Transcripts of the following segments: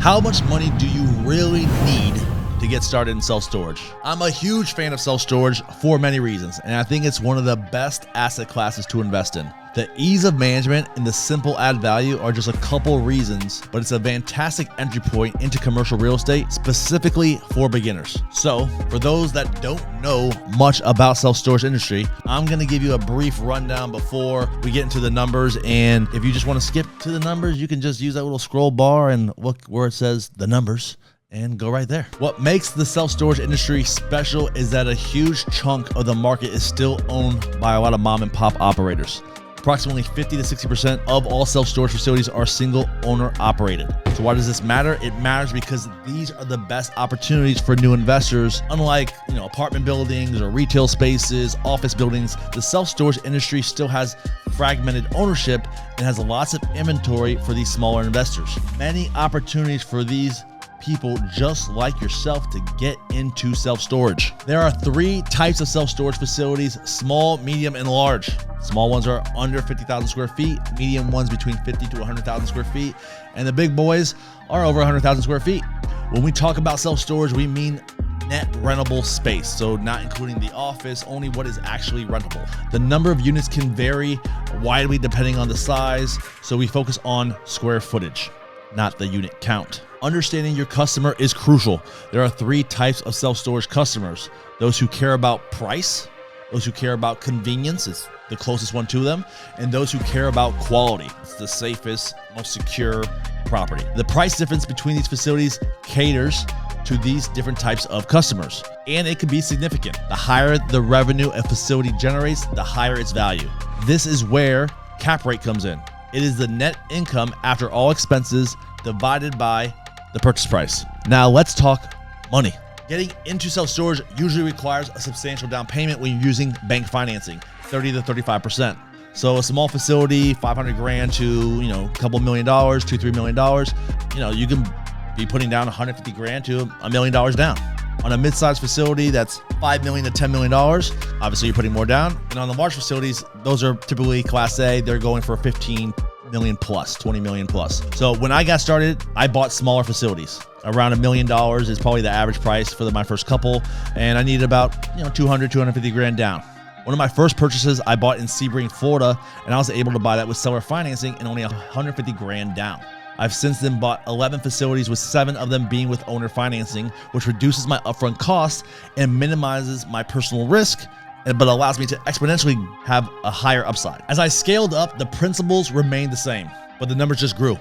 How much money do you really need to get started in self-storage? I'm a huge fan of self-storage for many reasons, and I think it's one of the best asset classes to invest in. The ease of management and the simple add value are just a couple reasons, but it's a fantastic entry point into commercial real estate, specifically for beginners. So for those that don't know much about self-storage industry, I'm gonna give you a brief rundown before we get into the numbers. And if you just wanna skip to the numbers, you can just use that little scroll bar and look where it says the numbers and go right there. What makes the self-storage industry special is that a huge chunk of the market is still owned by a lot of mom and pop operators. Approximately 50 to 60% of all self-storage facilities are single owner operated. So why does this matter? It matters because these are the best opportunities for new investors. Unlike, apartment buildings or retail spaces, office buildings, the self-storage industry still has fragmented ownership and has lots of inventory for these smaller investors. Many opportunities for these people just like yourself to get into self-storage. There are three types of self-storage facilities: small, medium, and large. Small ones are under 50,000 square feet, medium ones between 50 to 100,000 square feet, and the big boys are over 100,000 square feet. When we talk about self-storage, we mean net rentable space, so not including the office, only what is actually rentable. The number of units can vary widely depending on the size, so we focus on square footage, not the unit count. Understanding your customer is crucial. There are three types of self-storage customers: those who care about price, those who care about convenience, it's the closest one to them, and those who care about quality. It's the safest, most secure property. The price difference between these facilities caters to these different types of customers, and it can be significant. The higher the revenue a facility generates, the higher its value. This is where cap rate comes in. It is the net income after all expenses divided by the purchase price. Now let's talk money. Getting into self-storage usually requires a substantial down payment when you're using bank financing, 30 to 35%. So a small facility, 500 grand to, a couple $1 million, $2-3 million, you can be putting down 150 grand to $1 million down. On a mid-sized facility, that's $5 million to $10 million. Obviously, you're putting more down. And on the large facilities, those are typically Class A. They're going for 15 million plus, 20 million plus. So when I got started, I bought smaller facilities. Around $1 million is probably the average price for my first couple. And I needed about 250 grand down. One of my first purchases I bought in Sebring, Florida, and I was able to buy that with seller financing and only 150 grand down. I've since then bought 11 facilities, with 7 of them being with owner financing, which reduces my upfront costs and minimizes my personal risk, but allows me to exponentially have a higher upside. As I scaled up, the principles remained the same, but the numbers just grew.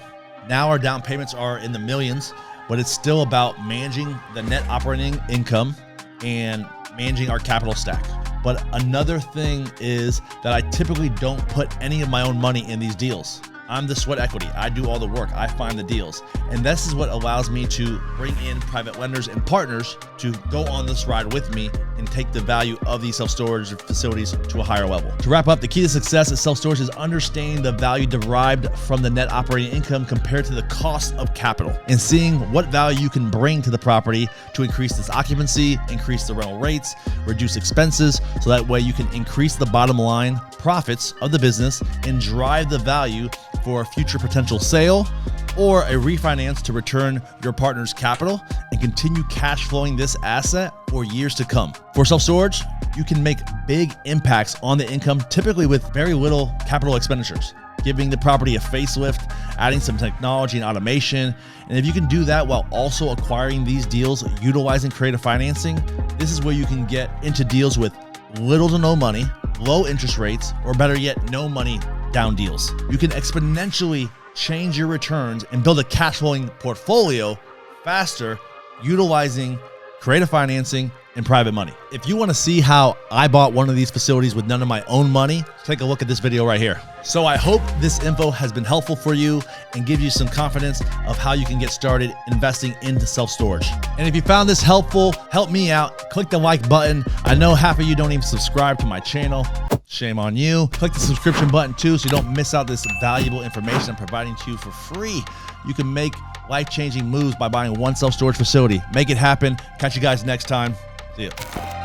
Now our down payments are in the millions, but it's still about managing the net operating income and managing our capital stack. But another thing is that I typically don't put any of my own money in these deals. I'm the sweat equity. I do all the work. I find the deals. And this is what allows me to bring in private lenders and partners to go on this ride with me and take the value of these self-storage facilities to a higher level. To wrap up, the key to success in self-storage is understanding the value derived from the net operating income compared to the cost of capital, and seeing what value you can bring to the property to increase its occupancy, increase the rental rates, reduce expenses, so that way you can increase the bottom line profits of the business and drive the value for a future potential sale or a refinance to return your partner's capital and continue cash flowing this asset for years to come. For self-storage, you can make big impacts on the income, typically with very little capital expenditures, giving the property a facelift, adding some technology and automation. And if you can do that while also acquiring these deals utilizing creative financing, this is where you can get into deals with little to no money, low interest rates, or better yet, no money down deals. You can exponentially change your returns and build a cash flowing portfolio faster utilizing creative financing and private money. If you want to see how I bought one of these facilities with none of my own money, take a look at this video right here. So I hope this info has been helpful for you and gives you some confidence of how you can get started investing into self-storage. And if you found this helpful, help me out. Click the like button. I know half of you don't even subscribe to my channel. Shame on you. Click the subscription button too, so you don't miss out this valuable information I'm providing to you for free. You can make life-changing moves by buying one self-storage facility. Make it happen. Catch you guys next time. See ya.